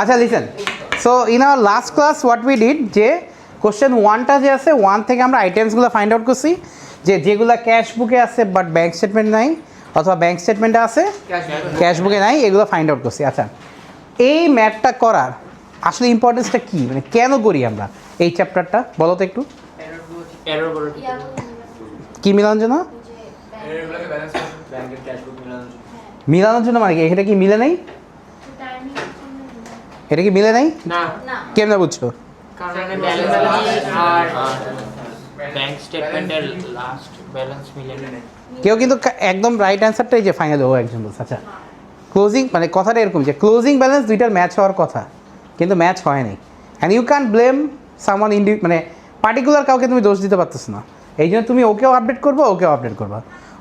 আচ্ছা listen, so in our last class what we did, যে question ওয়ানটা যে আছে, ওয়ান থেকে আমরা আইটেমসগুলো ফাইন্ড আউট করছি, যেগুলো ক্যাশ বুকে আছে বাট ব্যাঙ্ক স্টেটমেন্ট নাই, অথবা ব্যাঙ্ক স্টেটমেন্টে আছে ক্যাশ বুকে নাই, এগুলো ফাইন্ড আউট করছি। আচ্ছা, এই ম্যাথটা করার আসলে ইম্পর্টেন্সটা কী, মানে কেন করি আমরা এই চ্যাপ্টারটা, বলো তো একটু। কি মিলানোর জন্য? মিলানোর জন্য মানে কি? এটা কি মিলে নেই? এটা কি মিলে নেই? না, কেমনে বুঝছো? কারণ ব্যালেন্স আর ব্যাংক স্টেটমেন্টের লাস্ট ব্যালেন্স মিলে নেই। কেউ কিন্তু একদম রাইট অ্যান্সারটাই যে ফাইনাল ও একজন বলছে। আচ্ছা, ক্লোজিং মানে কথাটা এরকম যে ক্লোজিং ব্যালেন্স দুইটার ম্যাচ হওয়ার কথা, কিন্তু ম্যাচ হয় নাই। And you can blame someone মানে পার্টিকুলার কাউকে তুমি দোষ দিতে পারতেছ না। এই জন্য তুমি ওকেও আপডেট করবো, ওকেও আপডেট করবা।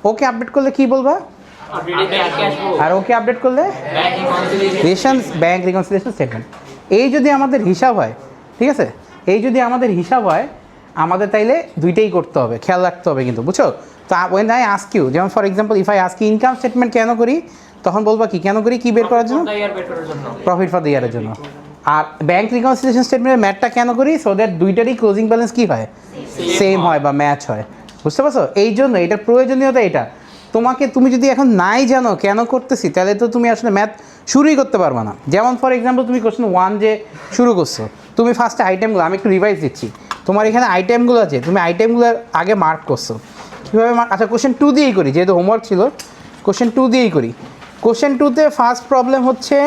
ওকে আপডেট করলে কি বলবা, আর ওকে আপডেট করলে ব্যাংক রিকনসিলিয়েশন স্টেটমেন্ট। এই যদি আমাদের হিসাব হয়, ঠিক আছে, এই যদি আমাদের হিসাব হয়, আমাদের তাইলে দুইটাই করতে হবে, খেয়াল রাখতে হবে কিন্তু, বুঝছো? তো ওয়েন আই আস্ক ইউ, যেমন for example if I ask you income statement কেন করি, তখন বলবা কি কেন করি, কি বের করার জন্য? প্রফিট ফর দ্য ইয়ারের জন্য। আর ব্যাংক রিকনসিলিয়েশন স্টেটমেন্টের ম্যাথটা কেন করি, সো দ্যাট দুইটারই ক্লোজিং ব্যালেন্স কি হয়, সেম হয় বা ম্যাচ হয়। বুঝতে পারছো? এই জন্য এটার প্রয়োজনীয়তা এটা। তুমি যদি এখন নাই জানো কেন করতেছি, তাহলে তো তুমি আসলে ম্যাথ শুরুই করতে পারবে না। যেমন ফর এক্সাম্পল তুমি কোশ্চেন ওয়ান যে শুরু করছো, তুমি ফার্স্টে আইটেমগুলো, আমি একটু রিভাইজ দিচ্ছি, তোমার এখানে আইটেমগুলো আছে, তুমি আইটেমগুলোর আগে মার্ক করছো কীভাবে আচ্ছা, কোশ্চেন টু দিয়েই করি, যেহেতু হোমওয়ার্ক ছিল, কোশ্চেন টু দিয়েই করি। কোশ্চেন টুতে ফার্স্ট প্রবলেম হচ্ছে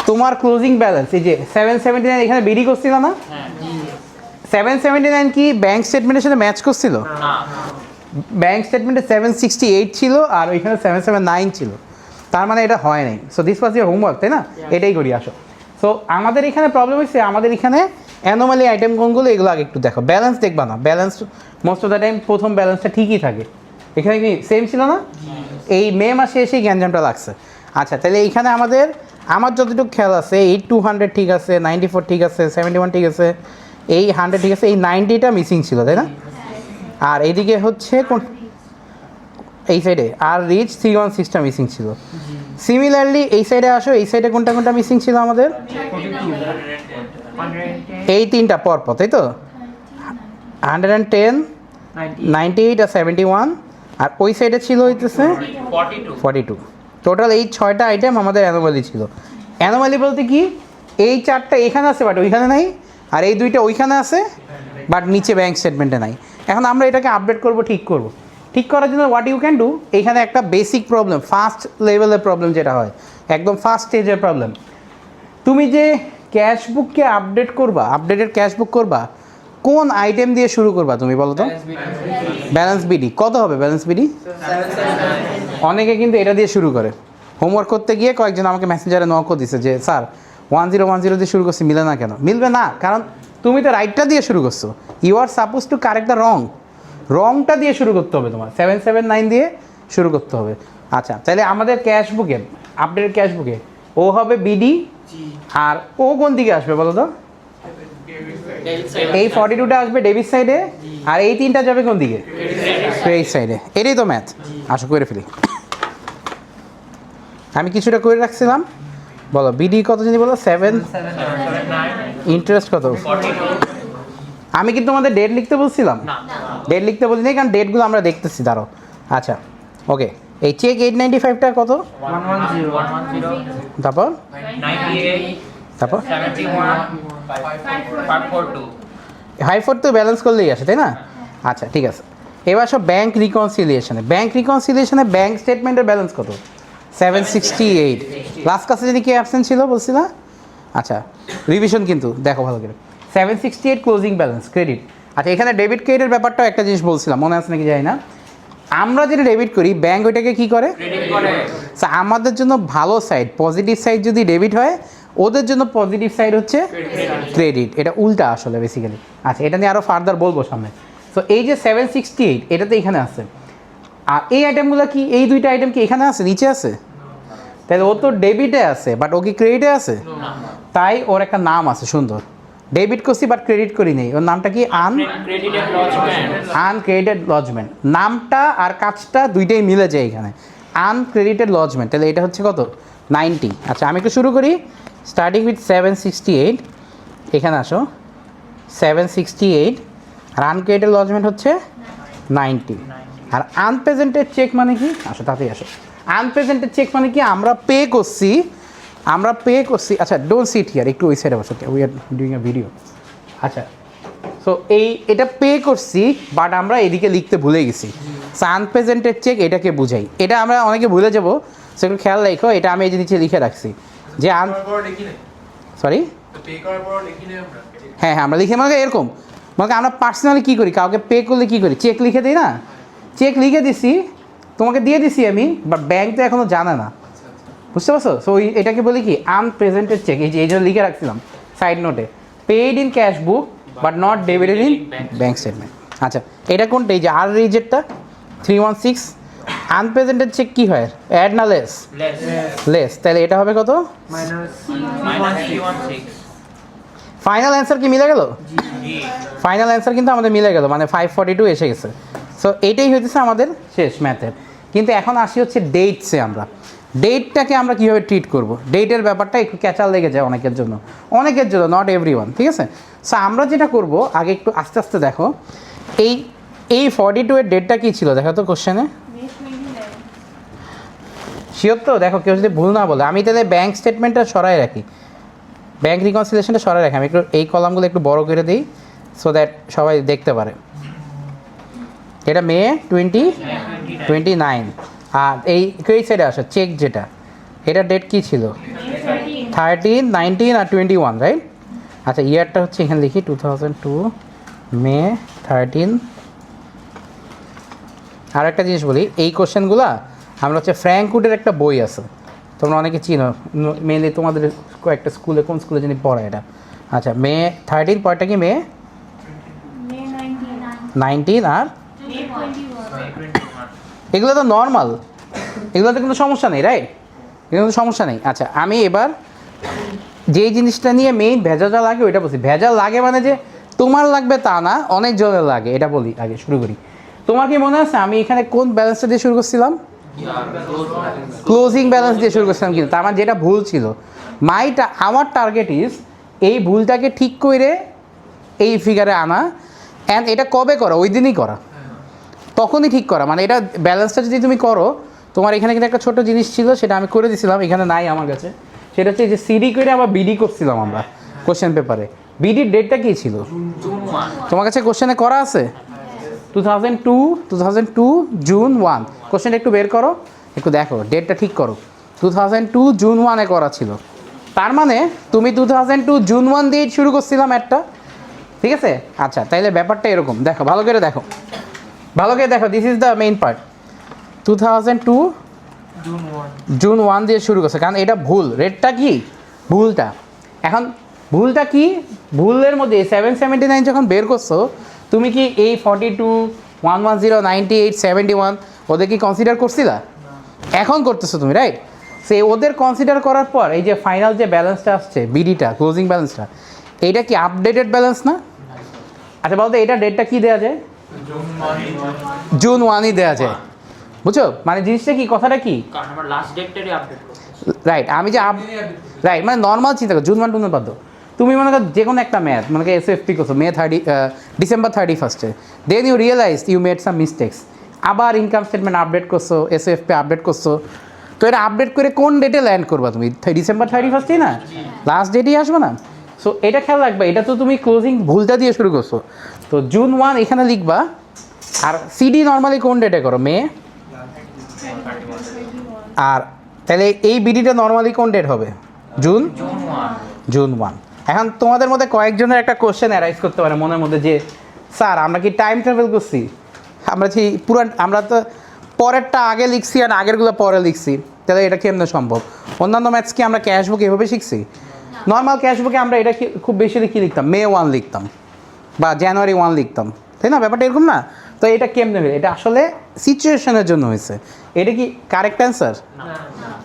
তোমার ক্লোজিং ব্যালেন্স, এই যে 779 এখানে বেরি করছিল না, 779 কি ব্যাংক স্টেটমেন্টের সাথে ম্যাচ করছিল? ব্যাংক স্টেটমেন্টে 768 ছিল আর ওইখানে 779 ছিল, তার মানে এটা হয় নাই। So this was your homework, তাই না? এটাই করি আসো। সো আমাদের এখানে প্রবলেম হচ্ছে, আমাদের এখানে অ্যানোমালি আইটেম কোনগুলো, এগুলো আগে একটু দেখো। ব্যালেন্স দেখবা না, balance most of the time প্রথম ব্যালেন্সটা ঠিকই থাকে। এখানে কি সেম ছিল না? এই মে মাসে এসে গ্যাঞ্জামটা লাগছে। আচ্ছা, তাহলে এইখানে আমার যতটুকু খেয়াল আছে, এই 200 ঠিক আছে, 94 ঠিক আছে, 71 ঠিক আছে, এই 100 ঠিক আছে, এই 90টা মিসিং ছিল, তাই না? আর এইদিকে হচ্ছে এই সাইডে আর রিচ 316টা মিসিং ছিল। সিমিলারলি এই সাইডে আসো, এই সাইডে কোনটা কোনটা মিসিং ছিল আমাদের? এই তিনটা পরপর, তাই তো? 110, 98 আর 71, আর ওই সাইডে ছিল হইতেছে 42। টোটাল এই 6টা আইটেম আমাদের অ্যানোমালি ছিল। অ্যানোমালি বলতে কি, এই 4টা এখানে আছে বাট ওইখানে নাই, আর এই 2টা ওইখানে আছে বাট নিচে ব্যাংক স্টেটমেন্টে নাই। এখন আমরা এটাকে আপডেট করব, ঠিক করব। ঠিক করার জন্য হোয়াট ইউ ক্যান ডু, এইখানে একটা বেসিক প্রবলেম, ফার্স্ট লেভেলের প্রবলেম যেটা হয়, একদম ফার্স্ট স্টেজের প্রবলেম, তুমি যে ক্যাশ বুককে আপডেট করবা, আপডেটেড ক্যাশ বুক করবা, কোন আইটেম দিয়ে শুরু করবা তুমি বলো তো? Balance BD. কত হবে ব্যালেন্স বিডি? অনেকে কিন্তু এটা দিয়ে শুরু করে। হোমওয়ার্ক করতে গিয়ে কয়েকজন আমাকে মেসেঞ্জারে নকও দিছে যে স্যার 1010 দিয়ে শুরু করছি, মিলে না কেন? মিলবে না, কারণ তুমি তো রাইটটা দিয়ে শুরু করছো। You are supposed to correct the রংটা দিয়ে শুরু করতে হবে, তোমার 779 দিয়ে শুরু করতে হবে। আচ্ছা, তাহলে আমাদের ক্যাশ বুকে, আপডেটেড ক্যাশ বুকে ও হবে বিডি, আর ও কোন দিকে আসবে বলো তো? এই 42টা আসবে ডেবিট সাইডে, আর এই 3টা যাবে কোন দিকে? ক্রেডিট সাইডে। এটাই তো ম্যাথ। আসো করে ফেলি। আমি কিছুটা করে রাখছিলাম, বলো বিডি কত জানি বলো? 7, ইন্টারেস্ট কত? আমি কিন্তু তোমাদের ডেট লিখতে বলছিলাম, ডেট লিখতে বলি নাই, কারণ ডেটগুলো আমরা দেখতেছি, দাঁড়ো। আচ্ছা, ওকে, এই চেক 895টা কত? 110। তারপর তারপর 542 তো ব্যালেন্স করলেই আসে, তাই না? আচ্ছা, ঠিক আছে। এবার সব ব্যাংক রিকনসিলিয়েশনে, ব্যাংক স্টেটমেন্টের ব্যালেন্স কত? 768। লাস্ট ক্লাসে যদি কে অ্যাবসেন্ট ছিল বলছি না? আচ্ছা, রিভিশন কিন্তু দেখো ভালো করে। 768 ক্লোজিং ব্যালেন্স ক্রেডিট। আচ্ছা, এখানে ডেবিট ক্রেডিটের ব্যাপারটাও একটা জিনিস বলছিলাম, মনে আছে নাকি জানি না। আমরা যেটা ডেবিট করি, ব্যাংক ওইটাকে কী করে? আমাদের জন্য ভালো সাইড, পজিটিভ সাইড যদি ডেবিট হয়, ওদের জন্য পজিটিভ সাইড হচ্ছে ক্রেডিট। এটা উল্টা আসলে বেসিক্যালি। আচ্ছা, এটা নিয়ে আরও ফার্দার বলবো সামনে। সো এই যে 768, এটা তো এখানে আছে, আর এই আইটেমগুলো কি, এই 2টা আইটেম কি এখানে আছে, নিচে আছে? তাহলে ও তো ডেবিটে আছে, বাট ও কি ক্রেডিটে আছে? তাই ওর একটা নাম আছে সুন্দর, ডেবিট করছি বাট ক্রেডিট করি নেই, ওর নামটা কি? আনক্রেডিটেড লজমেন্ট। নামটা আর কাজটা দুইটাই মিলে যায় এখানে, আনক্রেডিটেড লজমেন্ট। তাহলে এটা হচ্ছে কত? 90। আচ্ছা, আমি একটু শুরু করি। স্টার্টিং উইথ 768, এখানে আসো 768, আর আনক্রিয়েটেড লজমেন্ট হচ্ছে 90, আর আনপ্রেজেন্টেড চেক মানে কি, আসো তাতেই আসো, আনপ্রেজেন্টেড চেক মানে কি আমরা পে করছি, আচ্ছা ডোন্ট সিট হিয়ার, একটু ওই সাইডে বসো, we are doing a video. আচ্ছা সো এটা পে করছি বাট আমরা এদিকে লিখতে ভুলে গেছি, সো আনপ্রেজেন্টেড চেক এটাকে বুঝাই, এটা আমরা অনেকে ভুলে যাবো, সো একটু খেয়াল রাখো, এটা আমি এই যে নিচে লিখে রাখছি যে সরি হ্যাঁ আমরা লিখে মানে এরকম, মানে আমরা পার্সোনালি কী করি, কাউকে পে করলে কী করি, চেক লিখে দিই না, চেক লিখে দিছি তোমাকে দিয়ে দিছি আমি, বাট ব্যাংক তো এখনও জানে না, বুঝতে পারছো? সো এটাকে বলি কি আনপ্রেজেন্টেড চেক, এই জন্য লিখে রাখছিলাম সাইড নোটে, paid in cash book but not debited in bank statement. আচ্ছা এটা কোনটা, এই যে আর রিজেক্টটা 316, আনপ্রেজেন্টেড চেক কী হয়, অ্যাড না লেস, তাহলে এটা হবে কত, -316। ফাইনাল অ্যান্সার কি মিলে গেল, ফাইনাল অ্যান্সার কিন্তু আমাদের মিলে গেল, মানে 542 এসে গেছে। সো এইটাই হইতেছে আমাদের শেষ ম্যাথের। কিন্তু এখন আসি হচ্ছে ডেটসে, আমরা ডেটটাকে আমরা কীভাবে ট্রিট করব, ডেটের ব্যাপারটা একটু ক্যাচাল লেগে যায় অনেকের জন্য, নট এভরিওয়ান, ঠিক আছে? সো আমরা যেটা করব আগে একটু আস্তে আস্তে দেখো, এই 42 এর ডেটটা কী ছিল দেখো তো কোশ্চেনে, শিওর তো? দেখো কেউ যদি ভুল না বলে, আমি তাহলে ব্যাংক স্টেটমেন্টটা সরাই রাখি, ব্যাংক রিকনসিলিয়েশনটা সরাই রাখি, আমি একটু এই কলামগুলো একটু বড় করে দিই সো দ্যাট সবাই দেখতে পারে। এটা মে 29, আর এই সাইডে আসো চেক যেটা, এটা ডেট কী ছিল 13, 19 আর 21, রাইট? আচ্ছা ইয়ারটা হচ্ছে এখানে লিখি 2002 মে 13। আর একটা জিনিস বলি, এই কোশ্চেনগুলো আমরা হচ্ছে ফ্র্যাঙ্কউডের একটা বই আছে, তোমরা অনেকে চিনো, মেনলি তোমাদের কয়েকটা স্কুলে, কোন স্কুলে জানি পড়ে এটা। আচ্ছা মে 13, পরটা কি মে 19 আর এগুলো তো নর্মাল, এগুলোতে কোনো সমস্যা নেই, রাইট? এগুলো তো সমস্যা নেই। আচ্ছা আমি এবার যেই জিনিসটা নিয়ে মেইন ভেজালটা লাগে ওইটা বলছি, ভেজাল লাগে মানে যে তোমার লাগবে তা না, অনেক জনের লাগে, এটা বলি আগে শুরু করি। তোমার কি মনে আছে আমি এখানে কোন ব্যালেন্সটা দিয়ে শুরু করছিলাম, ক্লোজিং ব্যালেন্স দিয়ে শুরু করছিলাম, কিন্তু আমার যেটা ভুল ছিল, আমার টার্গেট ইজ এই ভুলটাকে ঠিক করে এই ফিগারে আনা, অ্যান্ড এটা কবে করা, ওই দিনই করা, তখনই ঠিক করা, মানে এটা ব্যালেন্সটা যদি তুমি করো, তোমার এখানে কিন্তু একটা ছোট জিনিস ছিল সেটা আমি করে দিয়েছিলাম, এখানে নাই আমার কাছে, সেটা হচ্ছে যে সিডি করে আবার বিডি করছিলাম আমরা কোশ্চেন পেপারে, বিডির ডেটটা কী ছিল তোমার কাছে কোশ্চেনে করা আছে, 2002 জুন 1, কোশ্চেনটা একটু বের করো, একটু দেখো ডেটটা ঠিক করো, 2002 জুন 1-এ করা ছিল, তার মানে তুমি 2002 জুন 1 দিয়ে শুরু করছিলাম একটা, ঠিক আছে? আচ্ছা তাইলে ব্যাপারটা এরকম, দেখো ভালো করে দেখো, this is the main part, 2002 June 1 দিয়ে শুরু করছে, কারণ এটা ভুল, রেটটা কি ভুলটা, এখন ভুলটা কি, ভুলের মধ্যে 779 যখন বের করছো, তুমি কি এই 42, 110, 98, 71 ওদের কি কনসিডার করছিলা? এখন করতেছো তুমি, রাইট? সে ওদের কনসিডার করার পর এই যে ফাইনাল যে ব্যালেন্সটা আসছে বিডিটা, ক্লোজিং ব্যালেন্সটা, এইটা কি আপডেটেড ব্যালেন্স না? আচ্ছা বলতো এটা ডেটটা কি দেওয়া যায়, জুন 1-ই দেওয়া যায়, বুঝছো? মানে জিনিসটা কি, কথাটা কি, কারণ আমরা লাস্ট ডেটটারই আপডেট করতেছি, রাইট? আমি যে রাইট মানে নর্মাল চিন্তা করো, জুন 1 টুন বাধ্য, তুমি মনে করো যে কোনো একটা ম্যাথ মনে করো এসএফপি করছো December 31, then you realise you made some mistakes, আবার ইনকাম স্টেটমেন্ট আপডেট করছো, এসএফপি আপডেট করছো, তো এটা আপডেট করে কোন ডেটে ল্যান্ড করবা তুমি, ডিসেম্বর 31 না, লাস্ট ডেটেই আসবে না? সো এটা খেয়াল রাখবা, এটা তো তুমি ক্লোজিং ভুলটা দিয়ে শুরু করছো, তো জুন 1 এখানে লিখবা, আর সিডি নর্মালি কোন ডেটে করো, মে, আর তাহলে এই বিডিটা নর্মালি কোন ডেট হবে, জুন 1। এখন তোমাদের মধ্যে কয়েকজনের একটা কোশ্চেন অ্যারাইজ করতে পারে মনের মধ্যে যে স্যার আমরা কি টাইম ট্রাভেল করছি, আমরা তো পরেরটা আগে লিখছি আর আগেরগুলো পরে লিখছি, তাহলে এটা কেমনে সম্ভব? অন্যান্য ম্যাথস কি আমরা ক্যাশবুক এভাবে শিখছি? নর্মাল ক্যাশবুকে আমরা এটা খুব বেশি কি লিখতাম, মে 1 লিখতাম বা জানুয়ারি 1 লিখতাম, তাই না? ব্যাপারটা এরকম না? তো এটা কেমনে হয়েছে, এটা আসলে সিচুয়েশনের জন্য হয়েছে, এটা কি কারেক্ট অ্যান্সার?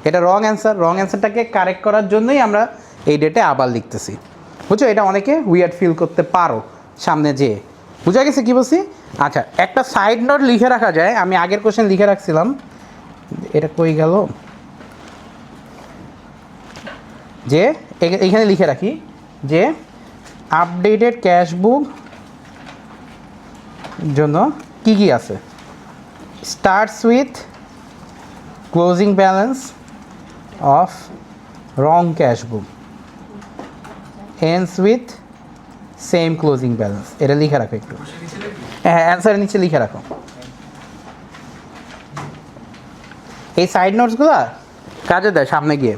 এটা রং অ্যান্সার, রং অ্যান্সারটাকে কারেক্ট করার জন্যই আমরা এই ডেটে আবার লিখতেছি, বুঝছো? এটা অনেকে উইয়ার্ড ফিল করতে পারো সামনে যেয়ে, বুঝা গেছে কি বলছি? আচ্ছা একটা সাইড নোট লিখে রাখা যায়, আমি আগের কোশ্চেন লিখে রাখছিলাম, এটা কই গেল, যে এখানে লিখে রাখি যে আপডেটেড ক্যাশ বুক জন্য কি কি আছে starts with closing balance of wrong cash book ends with same closing balance এটা লিখে রাখো একটু হ্যাঁ অ্যান্সারের নিচে লিখে রাখো এই সাইড নোটসগুলো কাজে দেয় সামনে গিয়ে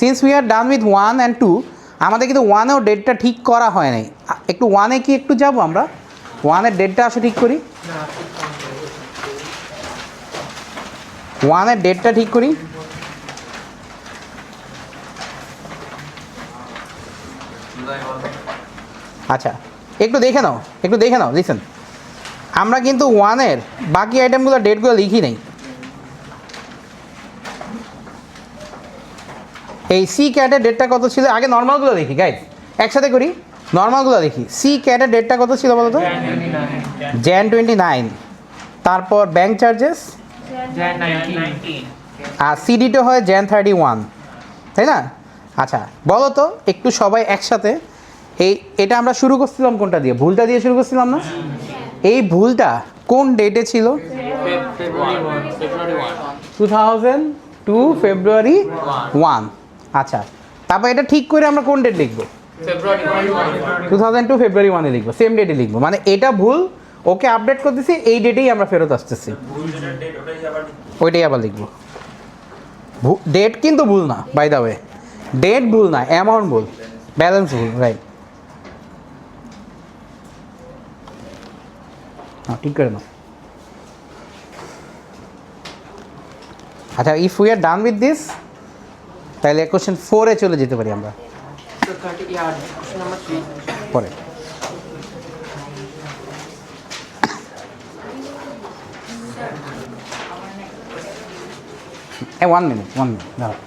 since we are done with 1 and 2 আমাদের কিন্তু 1 এও ডেটটা ঠিক করা হয় নাই একটু 1 এ কি একটু যাবো আমরা 1 এর ডেটটা আসলে ঠিক করি 1 এর ডেটটা ঠিক করি আচ্ছা একটু দেখে নাও লিসেন আমরা কিন্তু 1 এর বাকি আইটেমগুলো ডেটগুলো লিখি নাই এই সি ক্যাটের ডেটটা কত ছিল আগে নর্মালগুলো দেখি গাইজ একসাথে করি নর্মালগুলো দেখি সি ক্যাটের ডেটটা কত ছিল বলো তো jan 29 তারপর ব্যাংক চার্জেস Jan 19. আর সিডিটা হয় jan 31 তাই না আচ্ছা বলো তো একটু সবাই একসাথে এটা আমরা শুরু করছিলাম কোনটা দিয়ে ভুলটা দিয়ে শুরু করছিলাম না এই ভুলটা কোন ডেটে ছিল February 1. 2002 ফেব্রুয়ারি 1 আচ্ছা তারপর এটা ঠিক করে আমরা কোন ডেট লিখবো February 1. 2002 ফেব্রুয়ারি 1 লিখবো সেম ডেটে লিখবো মানে এটা ভুল ওকে আপডেট করতেছি এই ডেটেই আমরা ফেরত আসতেছি ওইটাই আবার লিখবো ডেট কিন্তু ভুল না বাই দ্য ওয়ে ডেট ভুল না অ্যামাউন্ট ভুল ব্যালেন্স ভুল রাইট হ্যাঁ ঠিক করে নাও আচ্ছা if we are done with this তাহলে কোশ্চেন 4 এ চলে যেতে পারি আমরা So 30, yeah, question number 3. পরে ওয়ান মিনিট দাঁড়াও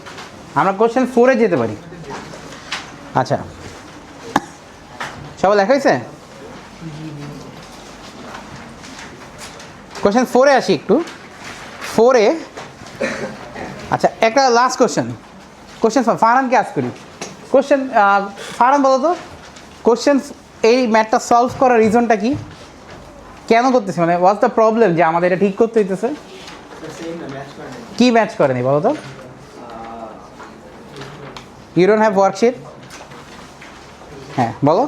আমরা কোশ্চেন 4 এ যেতে পারি আচ্ছা সবাই লেখা হয়েছে কোশ্চেন 4 এ আসি একটু 4 এ আচ্ছা একটা লাস্ট কোশ্চেন ফারহানকে আজ করি কোশ্চেন ফারহান বলো তো কোশ্চেন এই ম্যাথটা সলভ করার রিজনটা কি কেন করতেছি মানে ওয়াজ দ্য প্রবলেম যে আমাদের এটা ঠিক করতে হইতেছে কি ম্যাচ করেনি বলো তো ইউ ডোন্ট হ্যাভ ওয়ার্কশিট হ্যাঁ বলো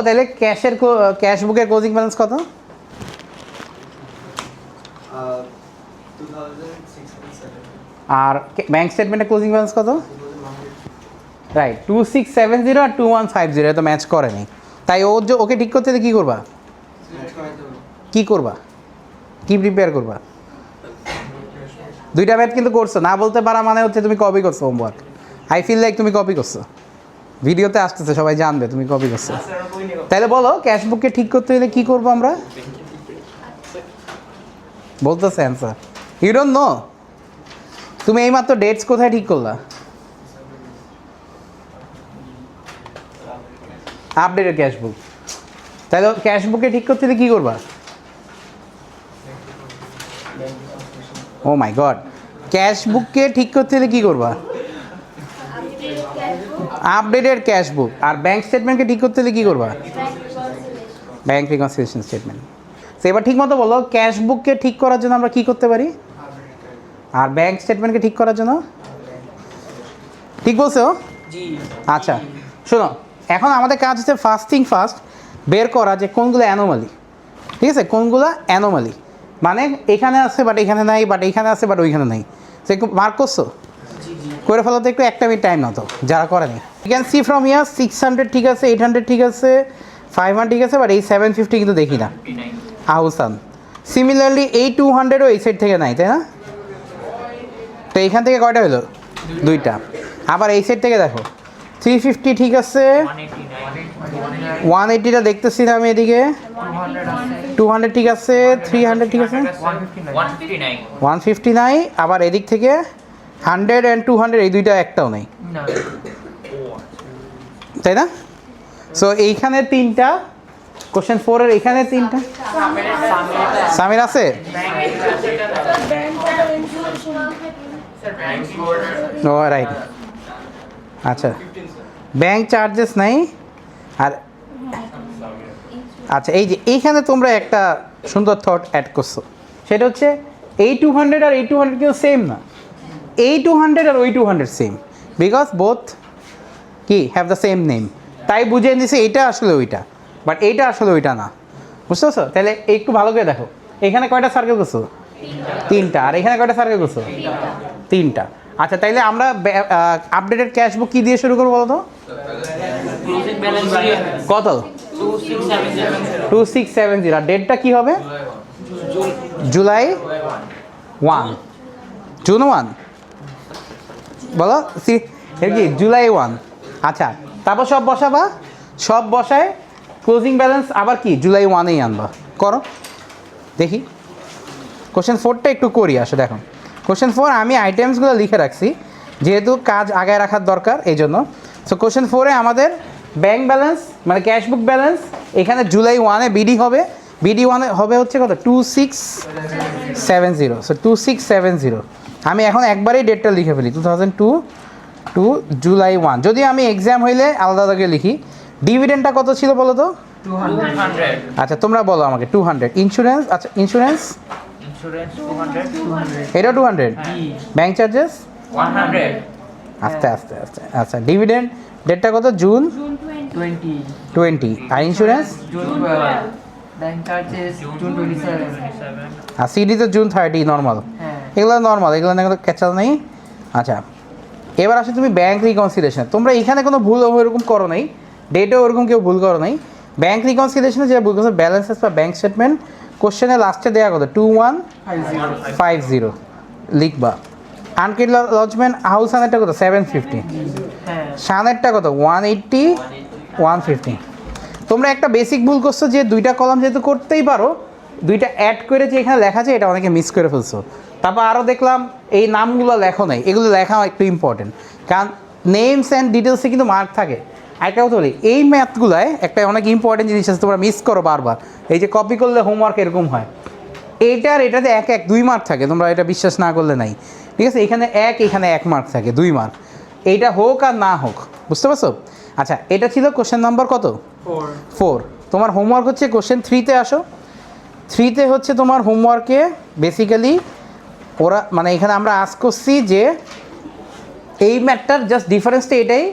তাহলে ক্যাশ বুকের ক্লোজিং ব্যালেন্স কত 2607 আর ব্যাংক স্টেটমেন্টের ক্লোজিং ব্যালেন্স কত রাইট 2670 আর 2150 এটা তো ম্যাচ করেনি তাই ওকে ঠিক করতে কী করবা কি প্রিপেয়ার করবা দুইটা ম্যাথ কিন্তু করছো না বলতে পারা মানে হচ্ছে তুমি কপি করছো হোমওয়ার্ক আই ফিল লাইক তুমি কপি করছো ভিডিওতে আসতেছে সবাই জানবে তুমি কপি করছো তাহলে বলো ক্যাশ বুককে ঠিক করতে হলে কী করবো আমরা বলতেছে অ্যান্সার ইউ ডোন্ট নো তুমি এইমাত্র ডেটস কোথায় ঠিক করলা আপডেটেড ক্যাশ বুক তাহলে ক্যাশ বুকে ঠিক করতে হলে কী করবা ও মাই গড ক্যাশ বুককে ঠিক করতে হলে কী করবা আপডেটেড ক্যাশ বুক আর ব্যাংক স্টেটমেন্টকে ঠিক করতে হলে কী করবা ব্যাংক রিকনসিলিয়েশন স্টেটমেন্ট তো এবার ঠিক মতো বলো ক্যাশ বুককে ঠিক করার জন্য আমরা কী করতে পারি আর ব্যাংক স্টেটমেন্টকে ঠিক করার জন্য ঠিক বলছো আচ্ছা শোনো এখন আমাদের কাজ হচ্ছে ফার্স্ট বের করা যে কোনগুলো অ্যানোমালি ঠিক আছে কোনগুলো অ্যানোমালি মানে এখানে আছে বাট এখানে নাই বাট এইখানে আছে বাট ওইখানে নাই সে একটু মার্ক করছো করে ফেলো তো একটু একটা মিনিট টাইম নাও তো যারা করেনি ইউ ক্যান সি ফ্রম ইয়ার 600 ঠিক আছে 800 ঠিক আছে 500 ঠিক আছে বাট এই 750 কিন্তু দেখি না আহসান সিমিলারলি এই 200ও এই সাইড থেকে নাই তাই না তো এইখান থেকে কয়টা হলো দুইটা আবার এই সাইড থেকে দেখো 350 ঠিক আছে 180টা দেখতেছি না আমি এদিকে 200 ঠিক আছে 300 ঠিক আছে 150 নাই আবার এদিক থেকে 100 and 200 এই দুইটা একটাও নেই তাই না সো এইখানে তিনটা কোশ্চেন 4 এর এখানে তিনটা সামির আছে ও রাইট, আচ্ছা ব্যাংক চার্জেস নাই। আর আচ্ছা এই যে এইখানে তোমরা একটা সুন্দর থট অ্যাড করছো, সেটা হচ্ছে এই 200 আর এই 200 কিন্তু সেম না, এই 200 আর ওই 200 সেম, বিকজ বোথ কি হ্যাভ দ্য সেম নেম, তাই বুঝে নিছে এইটা আসলে ওইটা, বাট এইটা আসলে ওইটা না, বুঝতে পারছো? তাহলে একটু ভালো করে দেখো, এখানে কয়টা সার্কেল করছো? তিনটা। আর এখানে কয়টা সার্কেল করছো? তিনটা। আচ্ছা তাইলে আমরা আপডেটেড ক্যাশ বুক কী দিয়ে শুরু করবো বলো তো? Closing balance কত? 2670. 2670। আর ডেটটা কী হবে? জুলাই 1, জুন 1 বলো এর কি জুলাই 1। আচ্ছা তারপর সব বসাবা, সব বসায় ক্লোজিং ব্যালেন্স আবার কি জুলাই 1-এই আনবা। করো দেখি। কোশ্চেন 4টা একটু করি আসো। দেখো কোশ্চেন 4 আমি আইটেমসগুলো লিখে রাখছি যেহেতু কাজ আগায় রাখার দরকার এই জন্য। সো কোশ্চেন 4-এ আমাদের ব্যাংক ব্যালেন্স মানে ক্যাশ বুক ব্যালেন্স এখানে জুলাই 1-এ বিডি হবে, বিডি 1-এ হবে হচ্ছে কত? 2670। সো 2670 আমি এখন একবারেই ডেটটা লিখে ফেলি 2002 টু জুলাই 1। যদি আমি এক্সাম হইলে আলাদা আলাদা লিখি। ডিভিডেন্ডটা কত ছিল বলো তো? 200. আচ্ছা তোমরা বলো আমাকে। 200। ইন্স্যুরেন্স, আচ্ছা ইন্স্যুরেন্স Insurance 200. এটা 200। Bank charges 100. আস্তে আস্তে আস্তে। আচ্ছা ডিভিডেন্ড ডেটটা কত? জুন 20. 20। আর insurance June 12. Bank charges June 27. আর সিডি তো জুন 30 নর্মাল। এগুলো নর্মাল, এগুলো না ক্যাচাল নেই। আচ্ছা এবার আসো তুমি ব্যাংক রিকনসিলিয়েশন। তোমরা এখানে কোনো ভুল ওরকম করো নাই, ডেটেও ওরকম কেউ ভুল করো নাই। ব্যাংক রিকনসিলিয়েশনে যে ভুল করছো ব্যালেন্সেস বা ব্যাংক স্টেটমেন্ট কোশ্চেনে লাস্টে দেওয়া কত? 2150 লিখবা। আনকেট লজমেন্ট হাউস আনেরটা কত? 750। সানেরটা কত? 180 150। তোমরা একটা বেসিক ভুল করছো যে দুইটা কলাম যেহেতু করতেই পারো, দুইটা অ্যাড করে যে এখানে লেখা আছে এটা অনেকে মিস করে ফেলছো। তারপর আরও দেখলাম এই নামগুলো লেখো নাই, এগুলো লেখা একটু ইম্পর্টেন্ট, কারণ নেমস অ্যান্ড ডিটেলসে কিন্তু মার্ক থাকে। একটা কথা বলি, এই ম্যাথগুলায় একটা অনেক ইম্পর্টেন্ট জিনিস আছে তোমরা মিস করো বারবার। এই যে কপি করলে হোমওয়ার্ক এরকম হয়, এইটার এটাতে 2 মার্ক থাকে, তোমরা এটা বিশ্বাস না করলে নাই, ঠিক আছে? এখানে এখানে 1 মার্ক থাকে, 2 মার্ক। এইটা হোক আর না হোক, বুঝতে পারছো? আচ্ছা এটা ছিল কোশ্চেন নাম্বার কত? 4। তোমার হোমওয়ার্ক হচ্ছে কোশ্চেন 3-তে আসো। 3-তে হচ্ছে তোমার হোমওয়ার্কে বেসিক্যালি ওরা মানে এখানে আমরা আস্ক করছি যে এই ম্যাথটার জাস্ট ডিফারেন্সটা এটাই,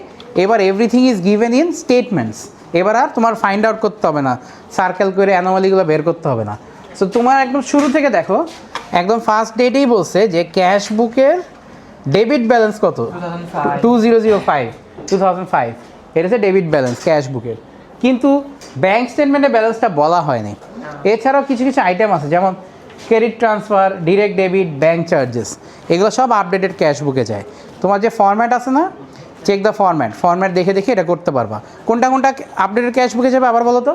এবার everything is given in statements. এবার আর তোমার ফাইন্ড আউট করতে হবে না, সার্কেল করে অ্যানোমালিগুলো বের করতে হবে না। সো তোমার একদম শুরু থেকে দেখো, একদম ফার্স্ট ডেটেই বলছে যে ক্যাশ বুকের ডেবিট ব্যালেন্স কত? 2005। এটা হচ্ছে ডেবিট ব্যালেন্স ক্যাশ বুকের, কিন্তু ব্যাংক স্টেটমেন্টের ব্যালেন্সটা বলা হয়নি। এছাড়াও কিছু কিছু আইটেম আছে যেমন credit transfer, direct debit, bank charges, এগুলো সব আপডেটেড ক্যাশ বুকে যায়। তোমার যে ফরম্যাট আছে না, চেক দ্য ফরম্যাট দেখে দেখে এটা করতে পারবা। কোনটা কোনটা আপডেটেড ক্যাশ বুকে যাবে আবার বলো তো?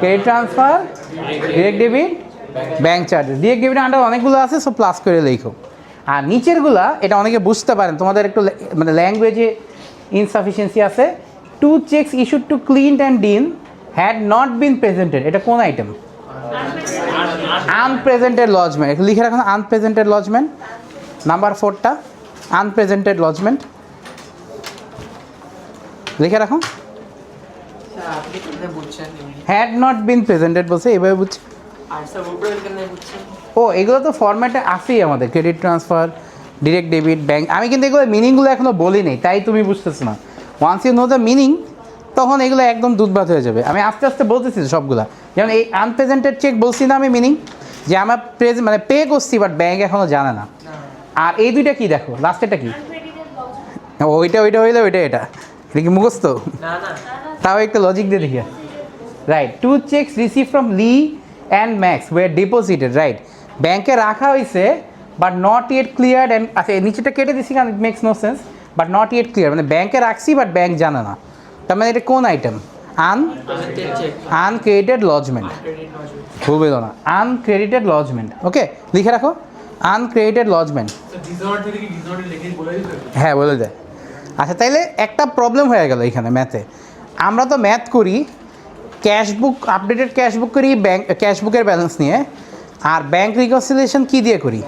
Credit transfer, direct debit, bank charges. Direct debit under অনেকগুলো আছে, সো প্লাস করে লেখো। আর নিচেরগুলা এটা অনেকে বুঝতে পারেন, তোমাদের একটু মানে ল্যাঙ্গুয়েজে ইনসাফিসিয়েন্সি আছে। 2 checks issued to Clint and Dean had not been presented। এটা কোন আইটেম? আনপ্রেজেন্টেড লজমেন্ট। একটু লিখে রাখুন আনপ্রেজেন্টেড লজমেন্ট, নাম্বার 4টা আনপ্রেজেন্টেড লজমেন্ট লিখে রাখুন। আপনি কেমনে বুঝছেন? হ্যাড নট বিন প্রেজেন্টেড বলছে, এভাবে বুঝছি। আর স্যার উপরে কেমনে বুঝছেন? ও এগুলো তো ফরম্যাটে আসেই আমাদের, credit transfer, direct debit, bank. আমি কিন্তু এগুলো মিনিংগুলো এখনও বলি নেই, তাই তুমি বুঝতেছো না। Once you know the meaning তখন এগুলো একদম দুধভাত হয়ে যাবে। আমি আস্তে আস্তে বলতেছি সবগুলা। যেমন এই আনপ্রেজেন্টেড চেক বলছি না আমি মিনিং, যে আমার মানে পে করছি বাট ব্যাংক এখনও জানে না। আর এই দুইটা কি দেখো, লাস্টেরটা কি? ওইটা হইলে ওইটা এটা কি মুখস্থ? না না, তাও একটা লজিক দিয়ে দেখি। Right, 2 checks receive from Lee and Max were deposited. Right, ব্যাংকে রাখা হয়েছে but not yet cleared and, আচ্ছা নিচেটা কেটে দিচ্ছি কারণ it makes no sense. But not yet clear মানে ব্যাংকে রাখছি বাট ব্যাংক জানে না, তার মানে এটা কোন আইটেম? আনক্রেডিটেড লজমেন্ট। ভুল না, আনক্রেডিটেড লজমেন্ট। ওকে লিখে রাখো আনক্রেডিটেড লজমেন্ট। হ্যাঁ বলে দেয়। আচ্ছা তাইলে একটা প্রবলেম হয়ে গেল এখানে ম্যাথে। আমরা তো ম্যাথ করি ক্যাশ বুক, আপডেটেড ক্যাশ বুক করি ব্যাংক ক্যাশ বুকের ব্যালেন্স নিয়ে, আর ব্যাংক রিকনসিলিয়েশন কী দিয়ে করি?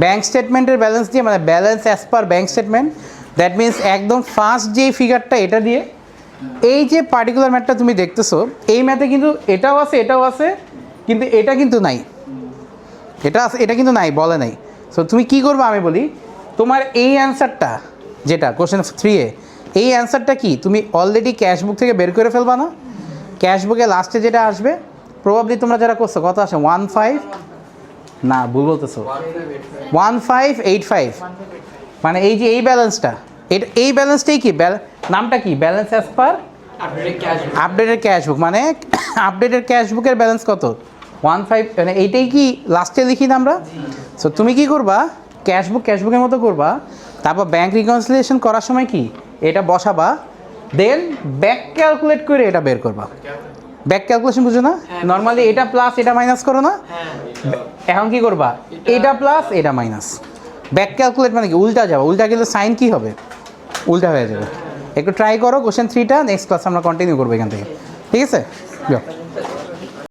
ব্যাঙ্ক স্টেটমেন্টের ব্যালেন্স দিয়ে মানে balance as per bank statement, that means একদম ফার্স্ট যে ফিগারটা এটা দিয়ে এই যে পার্টিকুলার ম্যাথটা তুমি দেখতেছো এই ম্যাথে কিন্তু এটাও আছে কিন্তু এটা কিন্তু নাই, এটা আছে এটা কিন্তু নাই, বলে নাই। সো তুমি কী করবে আমি বলি, তোমার এই অ্যান্সারটা যেটা কোশ্চেন 3-এ এই অ্যান্সারটা কি তুমি অলরেডি ক্যাশবুক থেকে বের করে ফেলবা না? ক্যাশবুকে লাস্টে যেটা আসবে প্রবাবলি তোমরা যারা করছো কত আসে 15, না ভুল বলতেছো 1585, মানে এই যে এই ব্যালেন্সটা এই ব্যালেন্সটাই কি নামটা কি balance as per updated cashbook, মানে আপডেটেড ক্যাশবুকের ব্যালেন্স কত 15, মানে এইটাই কি লাস্টে লিখি না আমরা? সো তুমি কি করবা ক্যাশবুকের মতো করবা, তারপর ব্যাংক রিকনসিলিয়েশন করার সময় কি এটা বসাবা, দেন ব্যাক ক্যালকুলেট করে এটা বের করবা। ব্যাক ক্যালকুলেশন বুঝো না? নর্মালি এটা প্লাস এটা মাইনাস করো না? এখন কি করবা এটা প্লাস এটা মাইনাস, ব্যাক ক্যালকুলেট মানে কি উল্টা যাবে, উল্টা গেলে সাইন কি হবে উল্টা হয়ে যাবে। একটু ট্রাই করো কোশ্চেন 3টা, নেক্সট ক্লাস আমরা কন্টিনিউ করবো এখান থেকে, ঠিক আছে? যাও।